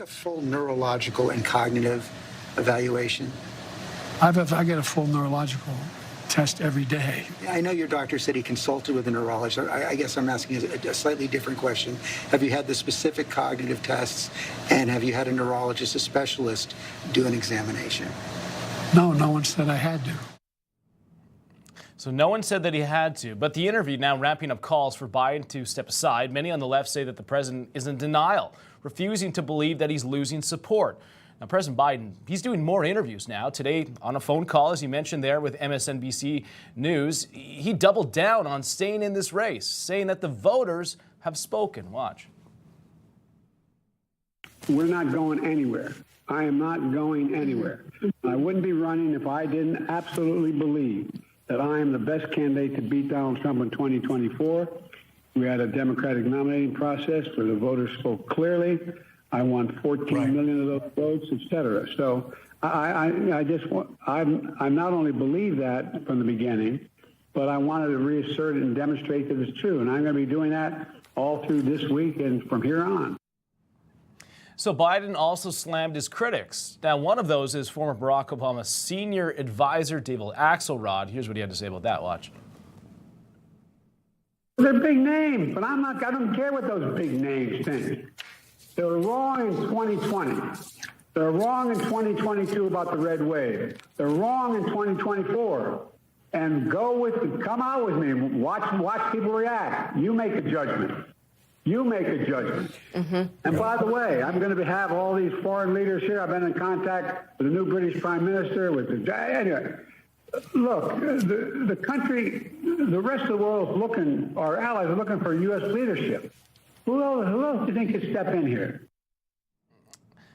had a full neurological and cognitive evaluation? I get a full neurological test every day. I know your doctor said he consulted with a neurologist. I guess I'm asking a slightly different question. Have you had the specific cognitive tests, and have you had a neurologist, a specialist, do an examination? No, no one said I had to. So no one said that he had to, but the interview now ramping up calls for Biden to step aside. Many on the left say that the president is in denial, refusing to believe that he's losing support. Now, President Biden, he's doing more interviews now. Today, on a phone call, as you mentioned there, with MSNBC News, he doubled down on staying in this race, saying that the voters have spoken. Watch. We're not going anywhere. I am not going anywhere. I wouldn't be running if I didn't absolutely believe that I am the best candidate to beat Donald Trump in 2024. We had a Democratic nominating process where the voters spoke clearly. I won 14 million of those votes, et cetera. So I just want, I'm not only believed that from the beginning, but I wanted to reassert it and demonstrate that it's true. And I'm going to be doing that all through this week and from here on. So Biden also slammed his critics. Now, one of those is former Barack Obama senior advisor David Axelrod. Here's what he had to say about that. Watch. They're big names, but I don't care what those big names think. They were wrong in 2020. They're wrong in 2022 about the red wave. They're wrong in 2024. And come out with me. Watch people react. You make a judgment. You make a judgment. Mm-hmm. And by the way, I'm going to have all these foreign leaders here. I've been in contact with the new British Prime Minister, anyway. Look, the country, the rest of the world is looking, our allies are looking for U.S. leadership. Who else do you think could step in here?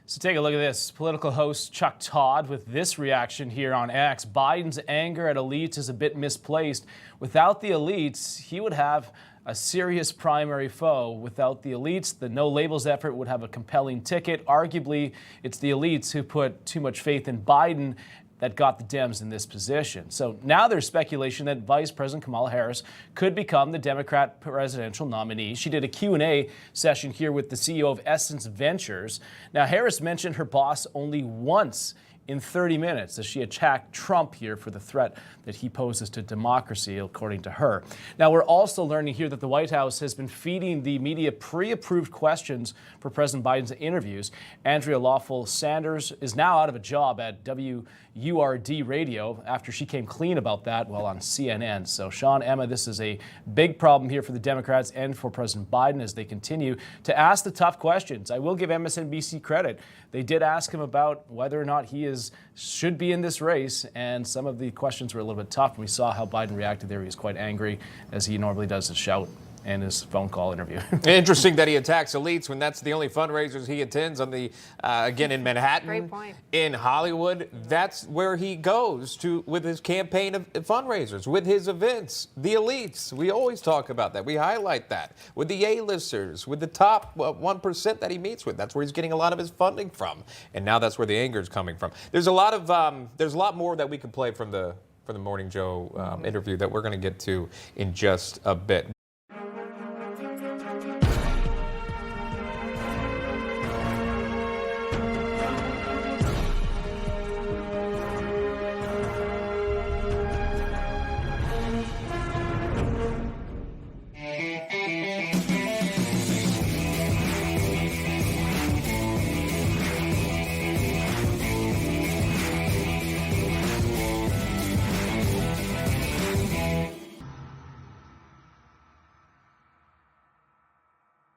So take a look at this. Political host Chuck Todd with this reaction here on X. Biden's anger at elites is a bit misplaced. Without the elites, he would have a serious primary foe. Without the elites, the no labels effort would have a compelling ticket. Arguably, it's the elites who put too much faith in Biden that got the Dems in this position. So now there's speculation that Vice President Kamala Harris could become the Democrat presidential nominee. She did a Q&A session here with the CEO of Essence Ventures. Now, Harris mentioned her boss only once in 30 minutes as she attacked Trump here for the threat that he poses to democracy, according to her. Now, we're also learning here that the White House has been feeding the media pre-approved questions for President Biden's interviews. Andrea Lawful Sanders is now out of a job at WURD Radio after she came clean about that while on CNN. So, Sean, Emma, this is a big problem here for the Democrats and for President Biden as they continue to ask the tough questions. I will give MSNBC credit. They did ask him about whether or not he should be in this race, and some of the questions were a little bit tough. And we saw how Biden reacted there. He was quite angry, as he normally does, to shout in his phone call interview. Interesting that he attacks elites when that's the only fundraisers he attends on the, again, in Manhattan. Great point. In Hollywood. That's where he goes to with his campaign of fundraisers, with his events. The elites. We always talk about that. We highlight that. With the A-listers, with the top 1% that he meets with. That's where he's getting a lot of his funding from. And now that's where the anger is coming from. There's a lot more that we could play from the Morning Joe interview that we're going to get to in just a bit.